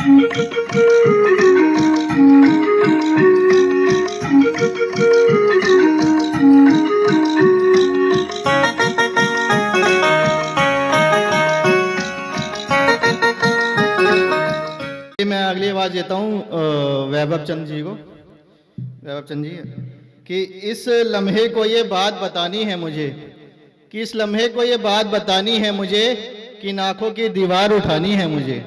मैं अगली आवाज देता हूँ वैभव चंद जी को। वैभव चंद जी, कि इस लम्हे को ये बात बतानी है मुझे, कि इस लम्हे को ये बात बतानी है मुझे, कि आंखों की दीवार उठानी है मुझे,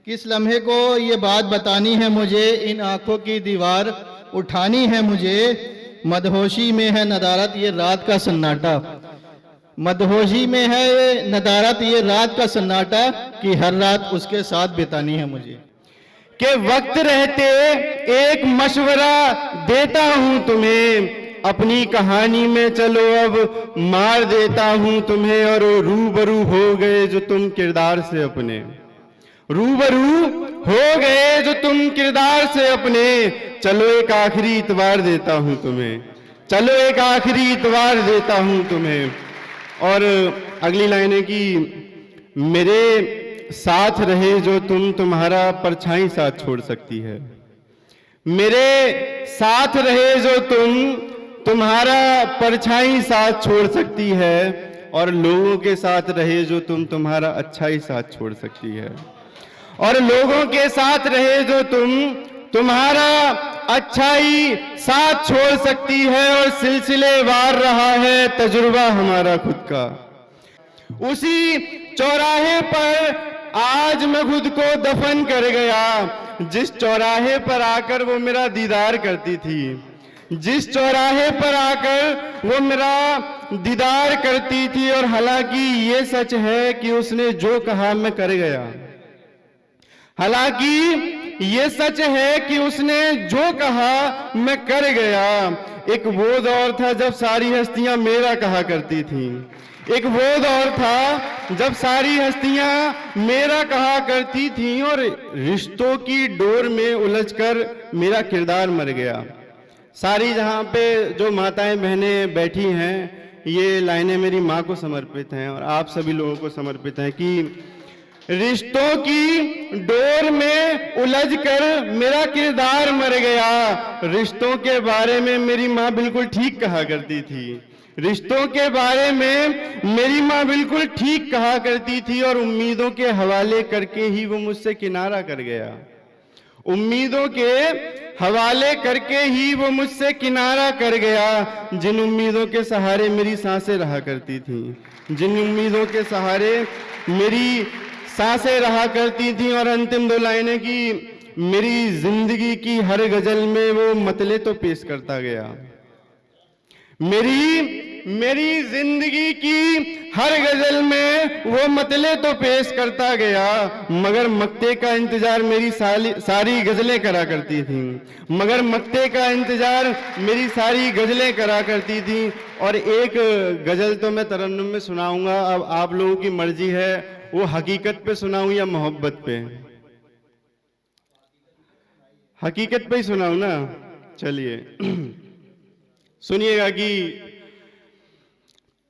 कि इस लम्हे को ये बात बतानी है मुझे, इन आंखों की दीवार उठानी है मुझे। मदहोशी में है नदारत ये रात का सन्नाटा, मदहोशी में है ये नदारत ये रात का सन्नाटा, कि हर रात उसके साथ बितानी है मुझे। कि वक्त रहते एक मशवरा देता हूं तुम्हें, अपनी कहानी में चलो अब मार देता हूं तुम्हें। और रूबरू हो गए जो तुम किरदार से अपने, रूबरू हो गए जो तुम किरदार से अपने, चलो एक आखिरी इतवार देता हूं तुम्हें, चलो एक आखिरी इतवार देता हूं तुम्हें। और अगली लाइन है कि मेरे साथ रहे जो तुम तुम्हारा परछाई साथ छोड़ सकती है, मेरे साथ रहे जो तुम तुम्हारा परछाई साथ छोड़ सकती है। और लोगों के साथ रहे जो तुम तुम्हारा अच्छाई साथ छोड़ सकती है, और लोगों के साथ रहे जो तुम तुम्हारा अच्छाई साथ छोड़ सकती है। और सिलसिलेवार रहा है तजुर्बा हमारा खुद का, उसी चौराहे पर आज मैं खुद को दफन कर गया, जिस चौराहे पर आकर वो मेरा दीदार करती थी, जिस चौराहे पर आकर वो मेरा दीदार करती थी। और हालांकि ये सच है कि उसने जो कहा मैं कर गया, हालांकि ये सच है कि उसने जो कहा मैं कर गया। एक वो दौर था जब सारी हस्तियां मेरा कहा करती थी, एक वो दौर था जब सारी हस्तियां मेरा कहा करती थी। और रिश्तों की डोर में उलझकर मेरा किरदार मर गया। सारी जहां पे जो माताएं बहनें बैठी हैं, ये लाइनें मेरी माँ को समर्पित हैं और आप सभी लोगों को समर्पित हैं। कि रिश्तों की डोर में उलझकर मेरा किरदार मर गया। रिश्तों के बारे में मेरी माँ बिल्कुल ठीक कहा करती थी, रिश्तों के बारे में मेरी माँ बिल्कुल ठीक कहा करती थी। और उम्मीदों के हवाले करके ही वो मुझसे किनारा कर गया, उम्मीदों के हवाले करके ही वो मुझसे किनारा कर गया। जिन उम्मीदों के सहारे मेरी सांसें रहा करती थी, जिन उम्मीदों के सहारे मेरी सांसें रहा करती थी। और अंतिम दो लाइनें कि मेरी जिंदगी की हर गजल में वो मतले तो पेश करता गया, मेरी जिंदगी की हर गजल में वो मतले तो पेश करता गया। मगर मक्ते का इंतजार मेरी सारी गजलें करा करती थी, मगर मक्ते का इंतजार मेरी सारी गजलें करा करती थी। और एक गजल तो मैं तरन्नुम में सुनाऊंगा, अब आप लोगों की मर्जी है वो हकीकत पे सुनाऊं या मोहब्बत पे। हकीकत पे ही सुनाऊं ना, चलिए सुनिएगा कि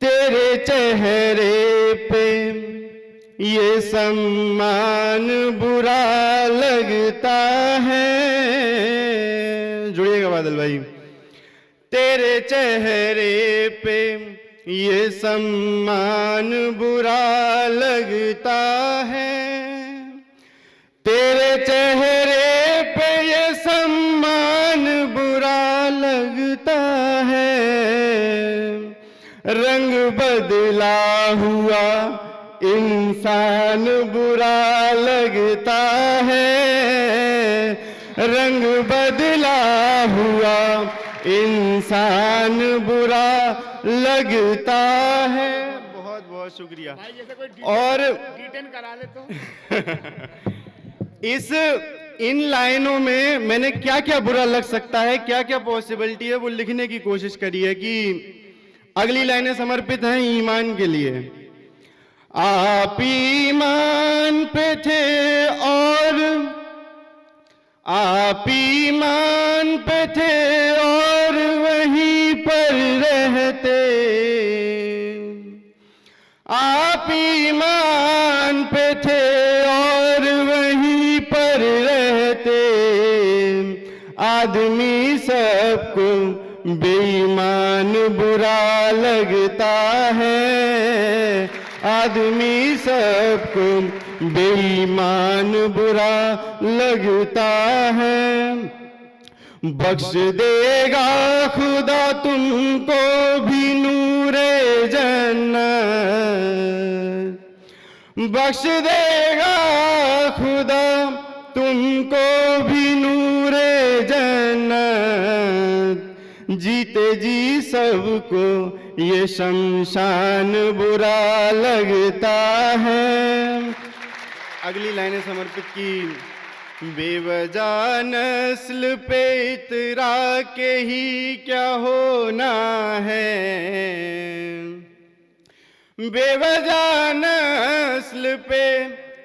तेरे चेहरे पे ये सम्मान बुरा लगता है, जुड़िएगा बादल भाई। तेरे चेहरे पे ये सम्मान बुरा लगता है, तेरे चेहरे पे ये सम्मान बुरा लगता है। रंग बदला हुआ इंसान बुरा लगता है, रंग बदला हुआ इंसान बुरा लगता है। बहुत बहुत शुक्रिया। और डिटेन करा ले तो इन लाइनों में मैंने क्या क्या बुरा लग सकता है, क्या क्या पॉसिबिलिटी है, वो लिखने की कोशिश करी है। कि अगली लाइनें समर्पित हैं ईमान के लिए। आप ईमान पे थे और आप ईमान पे थे और वहीं पर रहते, आप ईमान पे थे और वहीं पर आदमी सबको बेईमान बुरा लगता है, आदमी सबको बेईमान बुरा लगता है। बख्श देगा खुदा तुमको भी नूरे जन्नत, बख्श देगा खुदा तुमको भी नूरे जन्नत, जीते जी सबको ये शमशान बुरा लगता है। अगली लाइनें समर्पित की। बेवजह नस्ल पे इतरा के ही क्या होना है, बेवजह नस्ल पे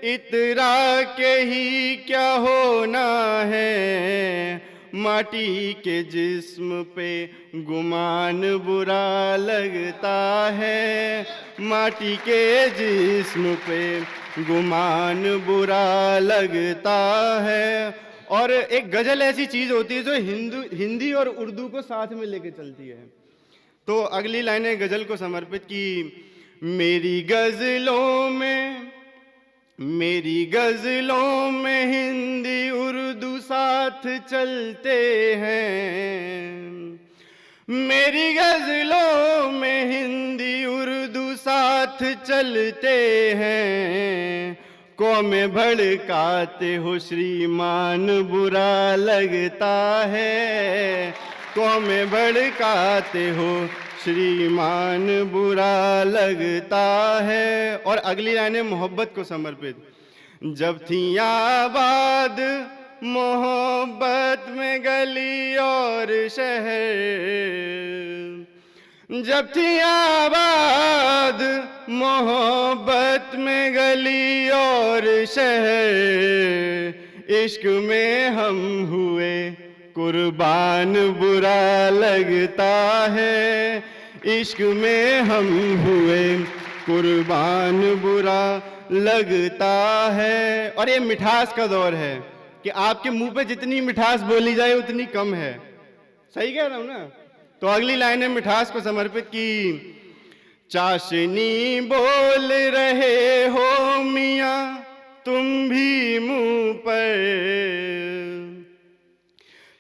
इतरा के ही क्या होना है, माटी के जिस्म पे गुमान बुरा लगता है, माटी के जिस्म पे गुमान बुरा लगता है। और एक गजल ऐसी चीज होती है जो हिंदी और उर्दू को साथ में लेके चलती है। तो अगली लाइनें गजल को समर्पित की। मेरी गजलों में हिंदी उर्दू साथ चलते हैं, मेरी गजलों में हिंदी उर्दू साथ चलते हैं, कौमें भड़काते हो श्रीमान बुरा लगता है, कौमें भड़काते हो श्रीमान बुरा लगता है। और अगली लाइनें मोहब्बत को समर्पित। जब थी आबाद मोहब्बत में गली और शहर, जब थी आबाद मोहब्बत में गली और शहर, इश्क में हम हुए कुर्बान बुरा लगता है, इश्क में हम हुए कुर्बान बुरा लगता है। और ये मिठास का दौर है कि आपके मुंह पे जितनी मिठास बोली जाए उतनी कम है। सही कह रहा हूं ना? तो अगली लाइनें मिठास को समर्पित की। चाशनी बोल रहे हो मियां तुम भी मुंह पर,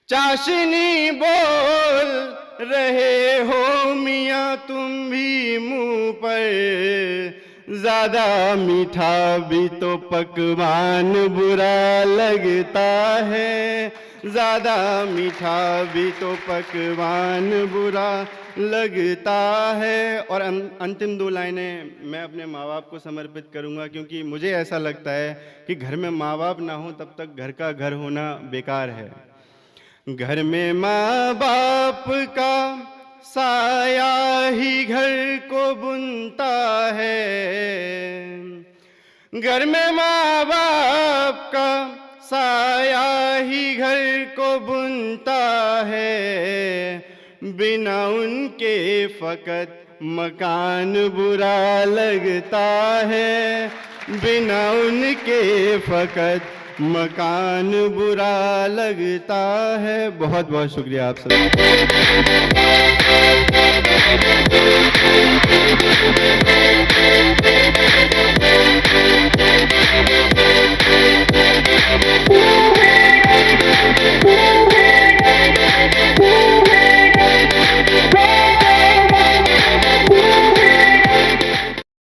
चाशनी बोल रहे हो मियां तुम भी मुंह पर, ज्यादा मीठा भी तो पकवान बुरा लगता है, ज्यादा मीठा भी तो पकवान बुरा लगता है। और अंतिम दो लाइनें मैं अपने माँ बाप को समर्पित करूँगा, क्योंकि मुझे ऐसा लगता है कि घर में माँ बाप ना हो तब तक घर का घर होना बेकार है। घर में माँ बाप का साया ही घर को बुनता है, घर में माँ बाप का साया ही घर को बुनता है, बिना उनके फकत मकान बुरा लगता है, बिना उनके फकत मकान बुरा लगता है। बहुत बहुत शुक्रिया आप सब।